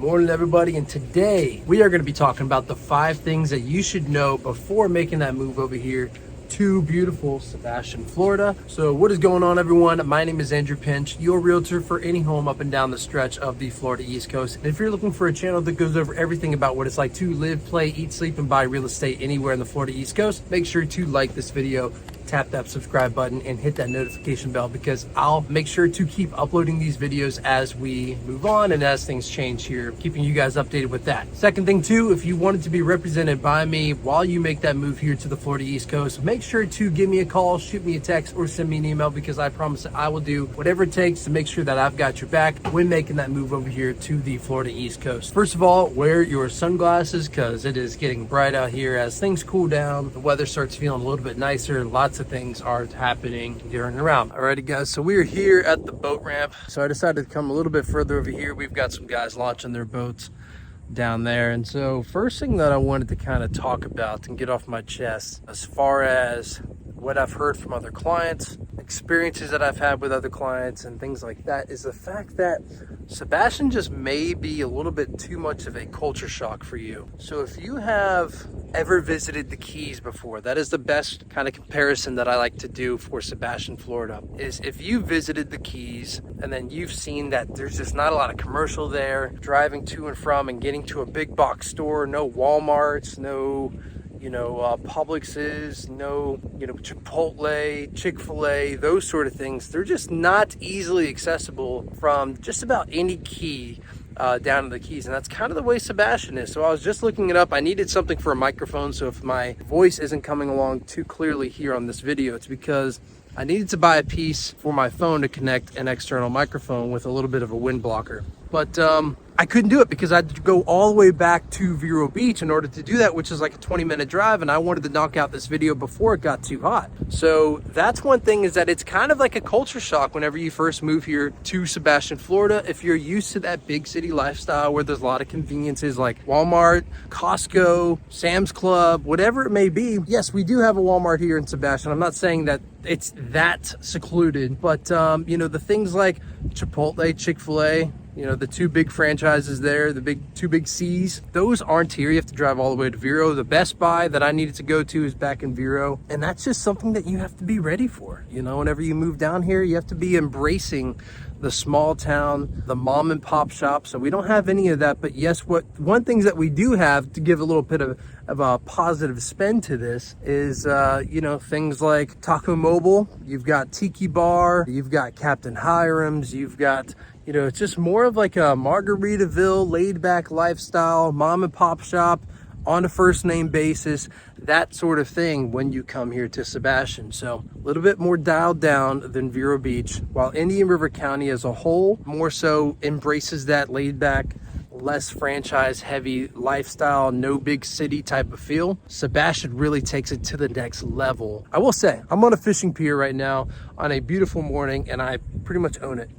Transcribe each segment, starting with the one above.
Morning everybody, and today we are going to be talking about the 5 things that you should know before making that move over here to beautiful Sebastian, Florida. So what is going on, everyone? My name is Andrew Pensch, your realtor for any home up and down the stretch of the Florida East Coast. And if you're looking for a channel that goes over everything about what it's like to live, play, eat, sleep, and buy real estate anywhere in the Florida East Coast, make sure to like this video, tap that subscribe button, and hit that notification bell, because I'll make sure to keep uploading these videos as we move on and as things change here, keeping you guys updated with that. Second thing too, if you wanted to be represented by me while you make that move here to the Florida East Coast, make sure to give me a call, shoot me a text, or send me an email, because I promise that I will do whatever it takes to make sure that I've got your back when making that move over here to the Florida East Coast. First of all, wear your sunglasses, because it is getting bright out here. As things cool down, the weather starts feeling a little bit nicer, and lots of things are happening during and around. Alrighty guys, so we are here at the boat ramp. So I decided to come a little bit further over here. We've got some guys launching their boats down there. And so first thing that I wanted to kind of talk about and get off my chest, as far as what I've heard from other clients, experiences that I've had with other clients and things like that, is the fact that Sebastian just may be a little bit too much of a culture shock for you. So if you have ever visited the Keys before, that is the best kind of comparison that I like to do for Sebastian, Florida, is if you visited the Keys and then you've seen that there's just not a lot of commercial there, driving to and from and getting to a big box store, no Walmarts, no Publix's, no, Chipotle, Chick-fil-A, those sort of things. They're just not easily accessible from just about any key down to the Keys. And that's kind of the way Sebastian is. So I was just looking it up. I needed something for a microphone, so if my voice isn't coming along too clearly here on this video, it's because I needed to buy a piece for my phone to connect an external microphone with a little bit of a wind blocker. But I couldn't do it because I had to go all the way back to Vero Beach in order to do that, which is like a 20-minute drive, and I wanted to knock out this video before it got too hot. So that's one thing, is that it's kind of like a culture shock whenever you first move here to Sebastian, Florida. If you're used to that big city lifestyle where there's a lot of conveniences like Walmart, Costco, Sam's Club, whatever it may be. Yes, we do have a Walmart here in Sebastian. I'm not saying that it's that secluded, but the things like Chipotle, Chick-fil-A, the 2 big franchises there, the two big C's, those aren't here. You have to drive all the way to Vero. The Best Buy that I needed to go to is back in Vero. And that's just something that you have to be ready for. Whenever you move down here, you have to be embracing the small town, the mom and pop shop. So we don't have any of that. But yes, one thing that we do have, to give a little bit of a positive spin to this, is things like Taco Mobile. You've got Tiki Bar, you've got Captain Hiram's, you've got it's just more of like a Margaritaville, laid back lifestyle, mom and pop shop on a first name basis, that sort of thing when you come here to Sebastian. So a little bit more dialed down than Vero Beach, while Indian River County as a whole more so embraces that laid back, less franchise heavy lifestyle, no big city type of feel. Sebastian really takes it to the next level. I will say, I'm on a fishing pier right now on a beautiful morning, and I pretty much own it.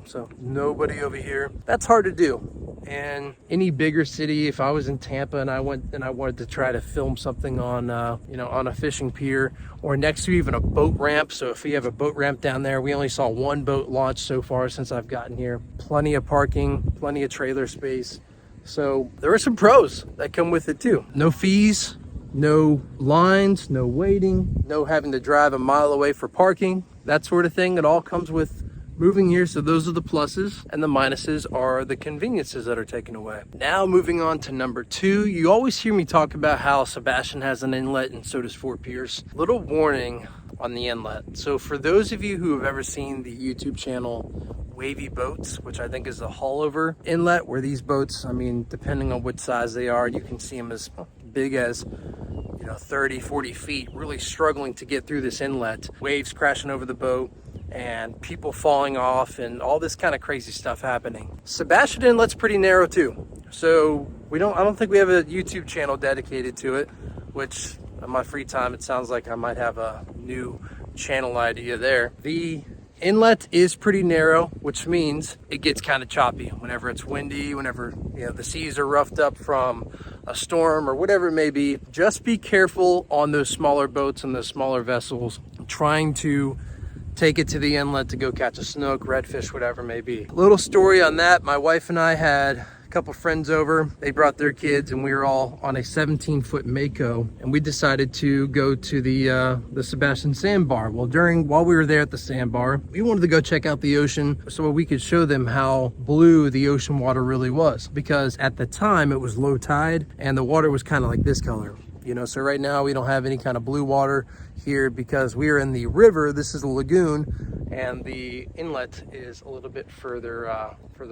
So nobody over here. That's hard to do. And any bigger city, if I was in Tampa and I wanted to try to film something on, on a fishing pier or next to even a boat ramp. So if we have a boat ramp down there, we only saw 1 boat launch so far since I've gotten here. Plenty of parking, plenty of trailer space. So there are some pros that come with it too. No fees, no lines, no waiting, no having to drive a mile away for parking, that sort of thing. It all comes with moving here. So those are the pluses, and the minuses are the conveniences that are taken away. Now moving on to number 2, you always hear me talk about how Sebastian has an inlet and so does Fort Pierce. Little warning on the inlet. So for those of you who have ever seen the YouTube channel Wavy Boats, which I think is the Haulover Inlet, where these boats, depending on what size they are, you can see them as big as 30, 40 feet, really struggling to get through this inlet, waves crashing over the boat, and people falling off and all this kind of crazy stuff happening. Sebastian Inlet's pretty narrow too. So I don't think we have a YouTube channel dedicated to it, which in my free time, it sounds like I might have a new channel idea there. The inlet is pretty narrow, which means it gets kind of choppy whenever it's windy, whenever the seas are roughed up from a storm or whatever it may be. Just be careful on those smaller boats and those smaller vessels trying to take it to the inlet to go catch a snook, redfish, whatever it may be. Little story on that, my wife and I had couple friends over. They brought their kids, and we were all on a 17-foot Mako, and we decided to go to the Sebastian sandbar. Well, while we were there at the sandbar, we wanted to go check out the ocean so we could show them how blue the ocean water really was, because at the time it was low tide and the water was kind of like this color. You know, so right now we don't have any kind of blue water here because we are in the river. This is a lagoon, and the inlet is a little bit further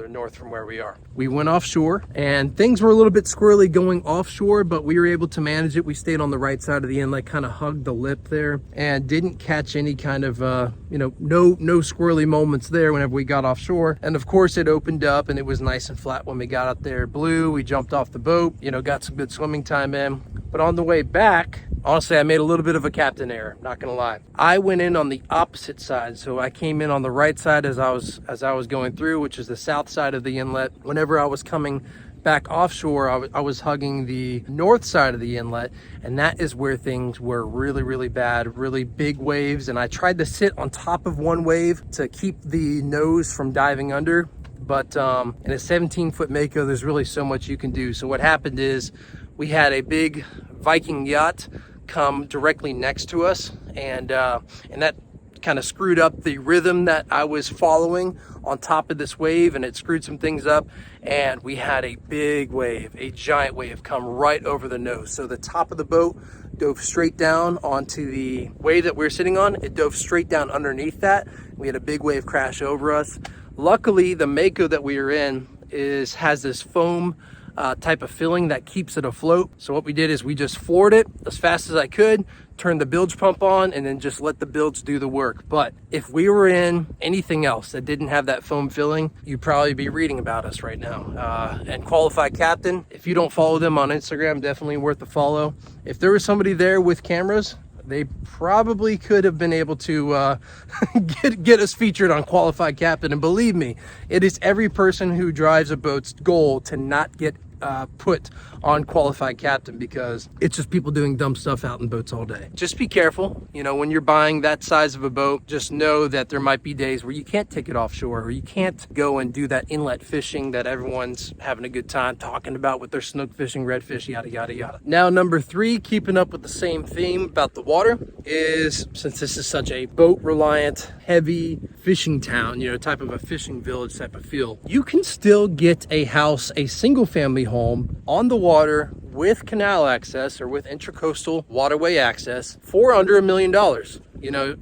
north from where we are. We went offshore, and things were a little bit squirrely going offshore, but we were able to manage it. We stayed on the right side of the inlet, kind of hugged the lip there, and didn't catch any kind of no squirrely moments there whenever we got offshore. And of course it opened up and it was nice and flat when we got out there. Blue, we jumped off the boat, got some good swimming time in. But on the way back, honestly, I made a little bit of a captain error, not gonna lie. I went in on the opposite side. So I came in on the right side as I was going through, which is the south side of the inlet. Whenever I was coming back offshore, I was hugging the north side of the inlet, and that is where things were really, really bad, really big waves. And I tried to sit on top of one wave to keep the nose from diving under. But in a 17-foot Mako, there's really so much you can do. So what happened is we had a big Viking yacht come directly next to us, and that kind of screwed up the rhythm that I was following on top of this wave, and it screwed some things up. And we had a big wave, a giant wave, come right over the nose. So the top of the boat dove straight down onto the wave that we were sitting on. It dove straight down underneath that. We had a big wave crash over us. Luckily, the Mako that we were in has this foam type of filling that keeps it afloat. So what we did is we just floored it as fast as I could, turned the bilge pump on, and then just let the bilge do the work. But if we were in anything else that didn't have that foam filling, you'd probably be reading about us right now. And Qualified Captain, if you don't follow them on Instagram, definitely worth a follow. If there was somebody there with cameras, they probably could have been able to get us featured on Qualified Captain. And believe me, it is every person who drives a boat's goal to not get put on Qualified Captain, because it's just people doing dumb stuff out in boats all day. Just be careful, when you're buying that size of a boat. Just know that there might be days where you can't take it offshore, or you can't go and do that inlet fishing that everyone's having a good time talking about with their snook fishing, redfish, yada yada yada. Now, number 3, keeping up with the same theme about the water, is since this is such a boat reliant, heavy fishing town, type of a fishing village type of feel, you can still get a house, a single family home on the water with canal access or with intracoastal waterway access for under $1 million.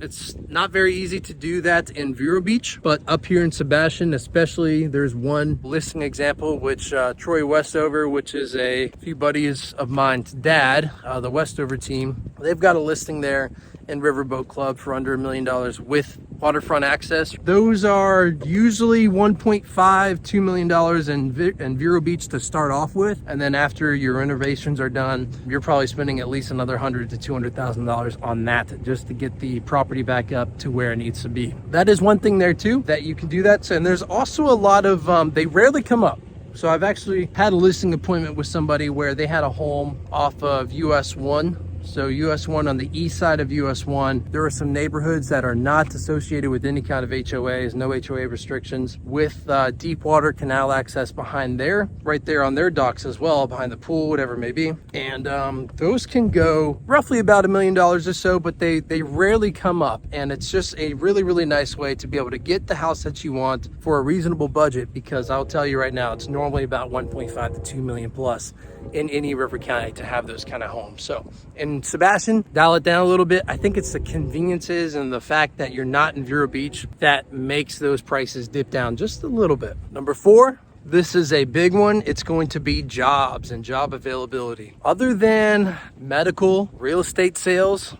It's not very easy to do that in Vero Beach, but up here in Sebastian especially, there's one listing example, which Troy Westover, which is a few buddies of mine's dad, the Westover team, they've got a listing there in Riverboat Club for under $1 million with waterfront access. Those are usually $1.5–2 million in Vero Beach to start off with, and then after your renovations are done, you're probably spending at least another $100,000 to $200,000 on that just to get the property back up to where it needs to be. That is one thing there too, that you can do that. So, and there's also a lot of they rarely come up. So I've actually had a listing appointment with somebody where they had a home off of US 1. So US 1, on the east side of US 1, there are some neighborhoods that are not associated with any kind of HOAs, no HOA restrictions, with deep water canal access behind there, right there on their docks as well, behind the pool, whatever it may be. And those can go roughly about $1 million or so, but they rarely come up. And it's just a really, really nice way to be able to get the house that you want for a reasonable budget, because I'll tell you right now, it's normally about 1.5 to 2 million plus in any river county to have those kind of homes. So in Sebastian, dial it down a little bit. I think it's the conveniences and the fact that you're not in Vero Beach that makes those prices dip down just a little bit. Number 4, this is a big one. It's going to be jobs and job availability. Other than medical, real estate sales,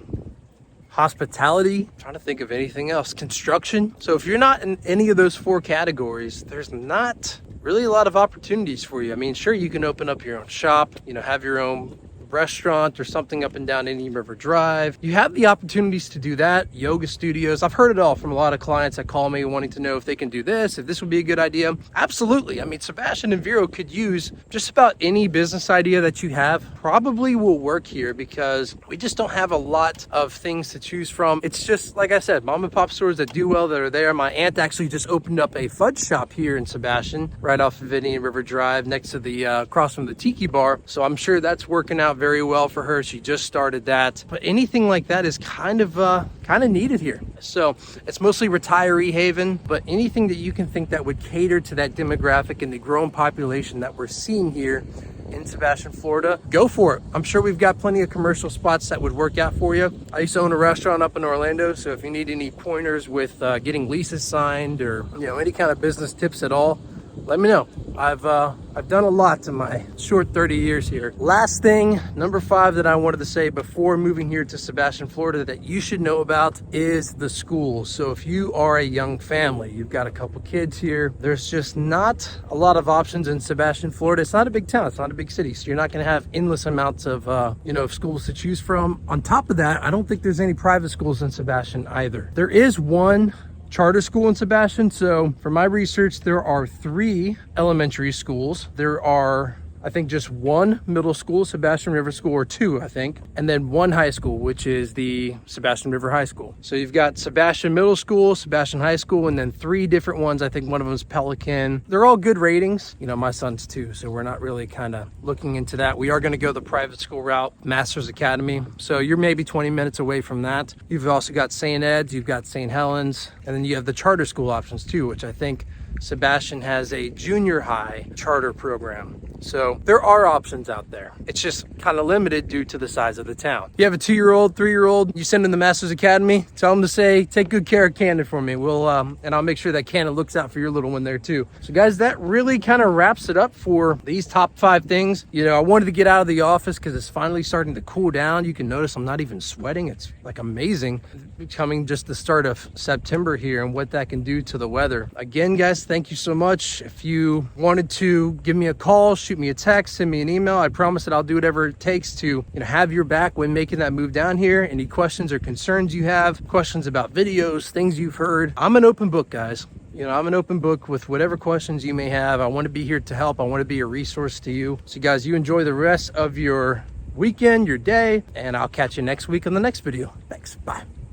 hospitality, I'm trying to think of anything else, construction. So if you're not in any of those 4 categories, there's not really a lot of opportunities for you. I mean, sure, you can open up your own shop, have your own restaurant or something up and down Indian River Drive, you have the opportunities to do that. Yoga studios, I've heard it all from a lot of clients that call me wanting to know if they can do this, if this would be a good idea. Absolutely. I mean, Sebastian and Vero could use just about any business idea that you have, probably will work here, because we just don't have a lot of things to choose from. It's just, like I said, mom and pop stores that do well, that are there. My aunt actually just opened up a fudge shop here in Sebastian, right off of Indian River Drive, next to the across from the Tiki Bar. So I'm sure that's working out very well for her. She just started that. But anything like that is kind of needed here. So it's mostly retiree haven, but anything that you can think that would cater to that demographic and the growing population that we're seeing here in Sebastian, Florida, go for it. I'm sure we've got plenty of commercial spots that would work out for you. I used to own a restaurant up in Orlando, so if you need any pointers with getting leases signed, or any kind of business tips at all, let me know. I've done a lot in my short 30 years here. Last thing, number 5, that I wanted to say before moving here to Sebastian, Florida, that you should know about is the schools. So if you are a young family, you've got a couple kids here, there's just not a lot of options in Sebastian, Florida. It's not a big town, it's not a big city, so you're not going to have endless amounts of of schools to choose from. On top of that, I don't think there's any private schools in Sebastian either. There is one charter school in Sebastian. So for my research, there are 3 elementary schools. There are, I think, just 1 middle school, Sebastian River School, or 2, I think, and then 1 high school, which is the Sebastian River High School. So you've got Sebastian Middle School, Sebastian High School, and then 3 different ones. I think one of them is Pelican. They're all good ratings. My son's 2, so we're not really kind of looking into that. We are going to go the private school route, Masters Academy. So you're maybe 20 minutes away from that. You've also got St. Ed's, you've got St. Helens, and then you have the charter school options too, which I think Sebastian has a junior high charter program. So there are options out there. It's just kind of limited due to the size of the town. You have a 2-year-old, 3-year-old, you send them to the Masters Academy, tell them to say, take good care of Cannon for me. And I'll make sure that Cannon looks out for your little one there too. So guys, that really kind of wraps it up for these top 5 things. I wanted to get out of the office because it's finally starting to cool down. You can notice I'm not even sweating. It's like amazing becoming just the start of September here and what that can do to the weather. Again, guys, thank you so much. If you wanted to give me a call, shoot me a text, send me an email, I promise that I'll do whatever it takes to have your back when making that move down here. Any questions or concerns you have, questions about videos, things you've heard, I'm an open book, guys. I'm an open book with whatever questions you may have. I want to be here to help. I want to be a resource to you. So guys, you enjoy the rest of your weekend, your day, and I'll catch you next week on the next video. Thanks. Bye.